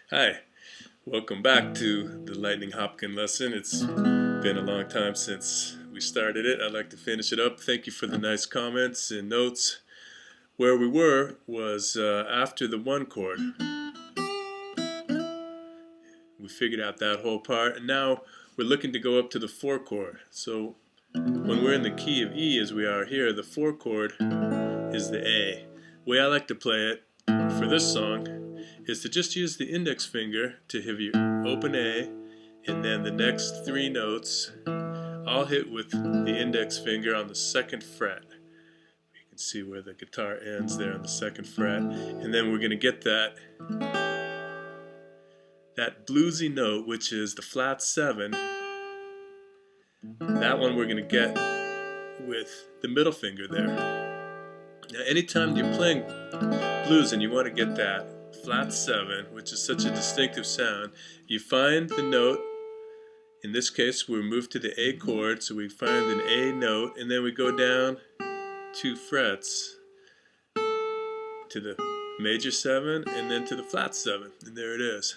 Hi, welcome back to the Lightnin Hopkins lesson. It's been a long time since we started it. I'd like to finish it up. Thank you for the nice comments and notes. Where we were was after the 1 chord. We figured out that whole part, and now we're looking to go up to the 4 chord. So when we're in the key of E as we are here, the 4 chord is the A. The way I like to play it for this song is to just use the index finger to hit your open A, and then the next 3 notes I'll hit with the index finger on the 2nd fret. You can see where the guitar ends there on the 2nd fret, and then we're going to get that bluesy note, which is the flat 7. That one we're going to get with the middle finger there. Now anytime you're playing blues and you want to get that flat 7, which is such a distinctive sound, you find the note. In this case we're moved to the A chord, so we find an A note, and then we go down 2 frets to the major 7 and then to the flat 7, and there it is.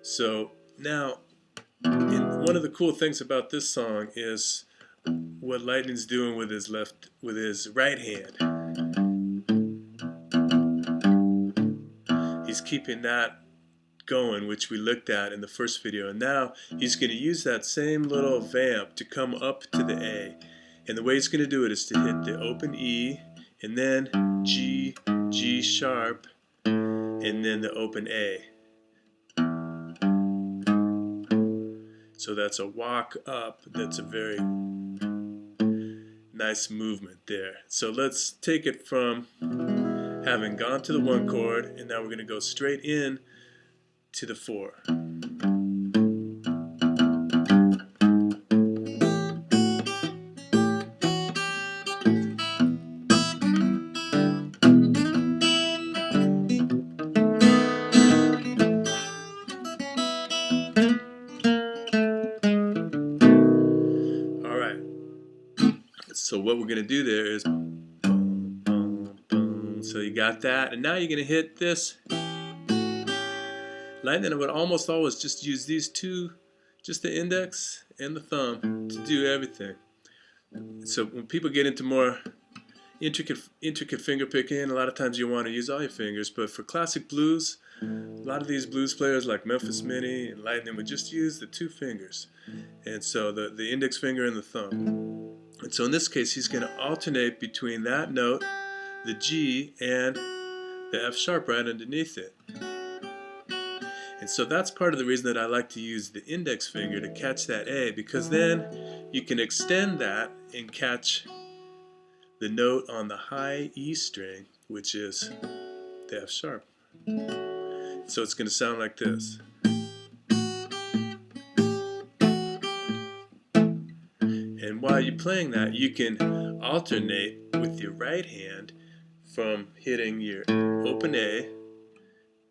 So now, one of the cool things about this song is what Lightnin's doing with his right hand. He's keeping that going, which we looked at in the first video, and now he's going to use that same little vamp to come up to the A. And the way he's going to do it is to hit the open E, and then G, G sharp, and then the open A. So that's a walk up. That's a very nice movement there. So let's take it from having gone to the 1 chord, and now we're going to go straight in to the 4. Alright, so what we're going to do there is boom, boom, boom. So you got that, and now you're going to hit this. Lightnin would almost always just use these two, just the index and the thumb, to do everything. So when people get into more intricate finger picking, a lot of times you want to use all your fingers, but for classic blues, a lot of these blues players like Memphis Minnie and Lightnin would just use the 2 fingers, and so the index finger and the thumb. And so in this case he's going to alternate between that note, the G, and the F sharp right underneath it. And so that's part of the reason that I like to use the index finger to catch that A, because then you can extend that and catch the note on the high E string, which is the F sharp. So it's going to sound like this. And while you're playing that, you can alternate with your right hand from hitting your open A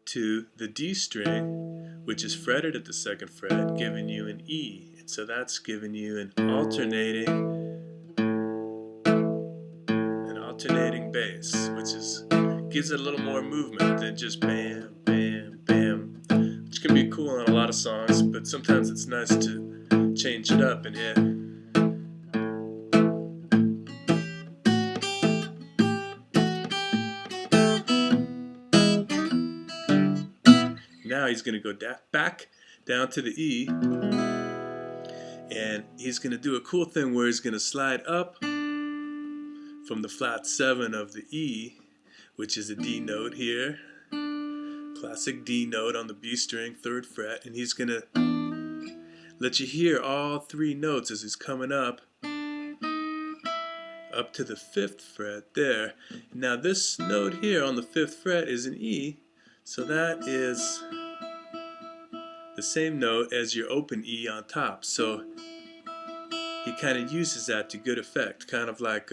to the D string, which is fretted at the 2nd fret, giving you an E. And so that's giving you an alternating bass, which gives it a little more movement than just bam, bam, bam, which can be cool on a lot of songs, but sometimes it's nice to change it up and hit. Now he's going to go back down to the E, and he's going to do a cool thing where he's going to slide up from the flat 7 of the E, which is a D note here, classic D note on the B string, 3rd fret, and he's going to let you hear all 3 notes as he's coming up to the 5th fret there. Now this note here on the 5th fret is an E, so that is the same note as your open E on top. So he kind of uses that to good effect, kind of like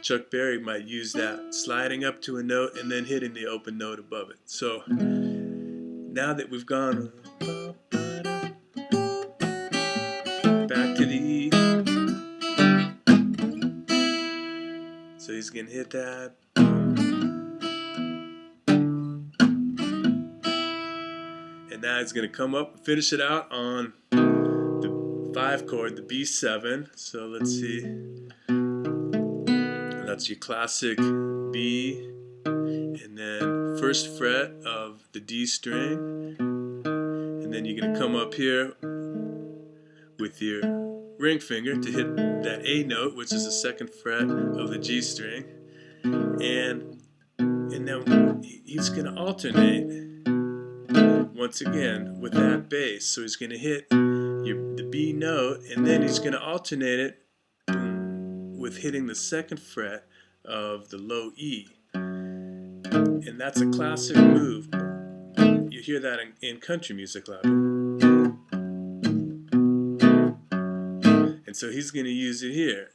Chuck Berry might use that, sliding up to a note and then hitting the open note above it. So now that we've gone back to the E, so he's going to hit that. And now he's going to come up and finish it out on the 5 chord, the B7. So let's see. And that's your classic B, and then first fret of the D string. And then you're going to come up here with your ring finger to hit that A note, which is the 2nd fret of the G string. And then he's going to alternate once again with that bass. So he's going to hit the B note, and then he's going to alternate it with hitting the 2nd fret of the low E. And that's a classic move. You hear that in country music a lot. And so he's going to use it here.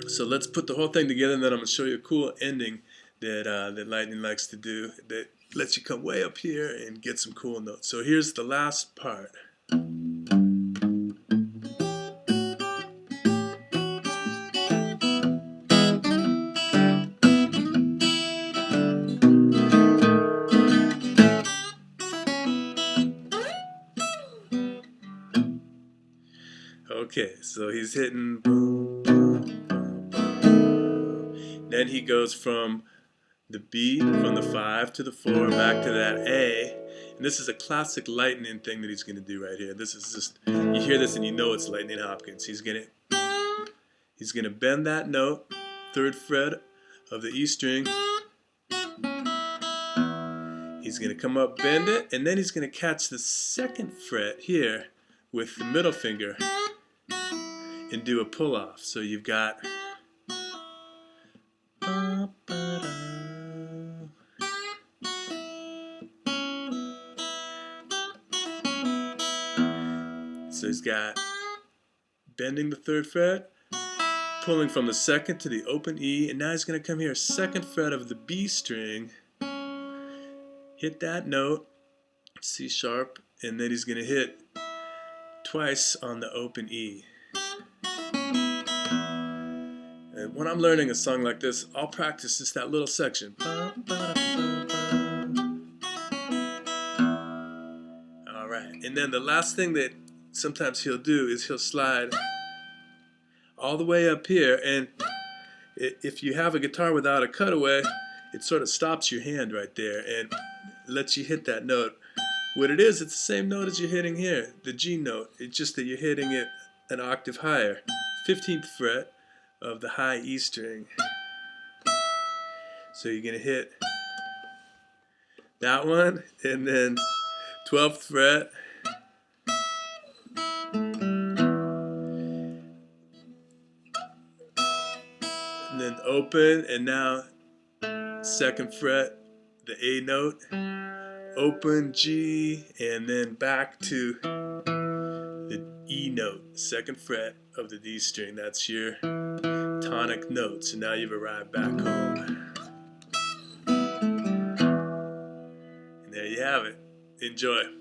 So let's put the whole thing together, and then I'm going to show you a cool ending that Lightnin likes to do that lets you come way up here and get some cool notes. So here's the last part. Okay, so he's hitting boom, boom, boom, boom. Then he goes from the B, from the 5 to the 4, back to that A. And this is a classic Lightnin thing that he's going to do right here. This is just, you hear this and you know it's Lightnin Hopkins. He's going to bend that note, 3rd fret of the E string. He's going to come up, bend it, and then he's going to catch the 2nd fret here with the middle finger and do a pull off. So you've got so he's got bending the 3rd fret, pulling from the 2nd to the open E, and now he's going to come here, 2nd fret of the B string, hit that note, C sharp, and then he's going to hit twice on the open E. And when I'm learning a song like this, I'll practice just that little section. Alright, and then the last thing that sometimes he'll do is he'll slide all the way up here, and if you have a guitar without a cutaway, it sort of stops your hand right there and lets you hit that note. What it is, it's the same note as you're hitting here, the G note. It's just that you're hitting it an octave higher. 15th fret of the high E string. So you're going to hit that one, and then 12th fret, and then open, and now 2nd fret, the A note, open G, and then back to the E note, 2nd fret of the D string. That's your tonic note. So now you've arrived back home. And there you have it. Enjoy.